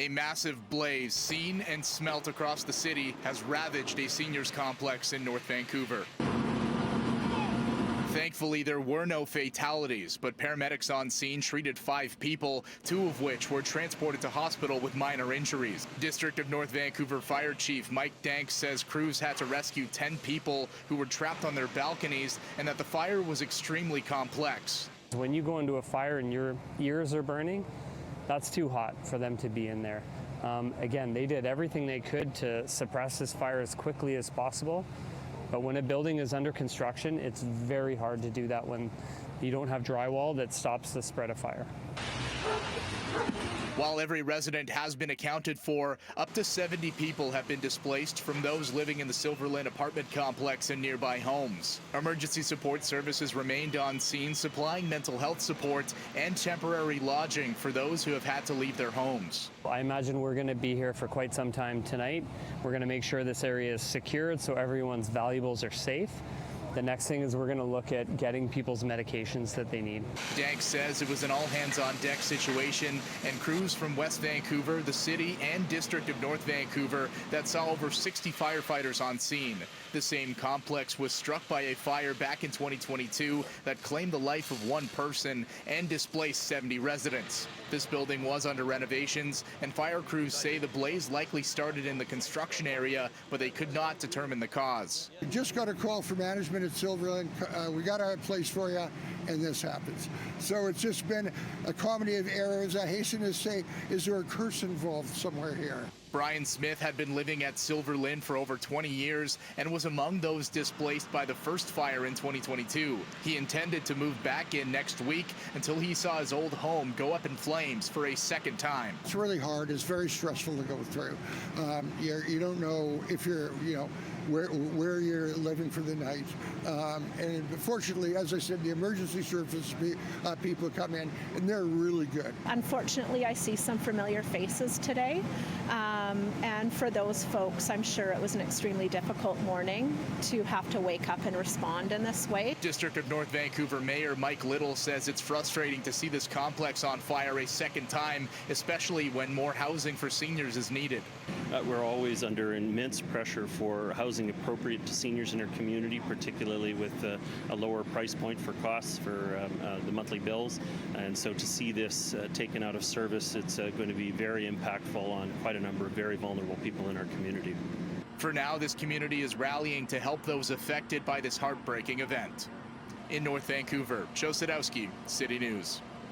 A massive blaze seen and smelt across the city has ravaged a seniors complex in North Vancouver. Thankfully, there were no fatalities, but paramedics on scene treated 5 people, 2 of which were transported to hospital with minor injuries. District of North Vancouver Fire Chief Mike Dank says crews had to rescue 10 people who were trapped on their balconies and that the fire was extremely complex. When you go into a fire and your ears are burning, that's too hot for them to be in there. Again, they did everything they could to suppress this fire as quickly as possible. But when a building is under construction, it's very hard to do that when you don't have drywall that stops the spread of fire. While every resident has been accounted for, up to 70 people have been displaced from those living in the Silverlyn apartment complex and nearby homes. Emergency support services remained on scene, supplying mental health support and temporary lodging for those who have had to leave their homes. I imagine we're going to be here for quite some time tonight. We're going to make sure this area is secured so everyone's valuables are safe. The next thing is we're going to look at getting people's medications that they need. Dank says it was an all-hands-on-deck situation, and crews from West Vancouver, the city, and District of North Vancouver that saw over 60 firefighters on scene. The same complex was struck by a fire back in 2022 that claimed the life of 1 person and displaced 70 residents. This building was under renovations, and fire crews say the blaze likely started in the construction area, but they could not determine the cause. We just got a call from management at Silverlyn. We got a place for you, and this happens. So it's just been a comedy of errors. I hasten to say, is there a curse involved somewhere here? Brian Smith had been living at Silverlyn for over 20 years and was among those displaced by the first fire in 2022. He intended to move back in next week until he saw his old home go up in flames for a second time. It's really hard. It's very stressful to go through. You don't know if you're, where you're living for the night. And fortunately, as I said, the emergency service people come in, and they're really good. Unfortunately, I see some familiar faces today. And for those folks, I'm sure it was an extremely difficult morning to have to wake up and respond in this way. District of North Vancouver Mayor Mike Little says it's frustrating to see this complex on fire a second time, especially when more housing for seniors is needed. We're always under immense pressure for housing appropriate to seniors in our community, particularly with a lower price point for costs for the monthly bills. And so to see this taken out of service, it's going to be very impactful on quite a number of very vulnerable people in our community. For now, this community is rallying to help those affected by this heartbreaking event. In North Vancouver, Joe Sadowski, City News.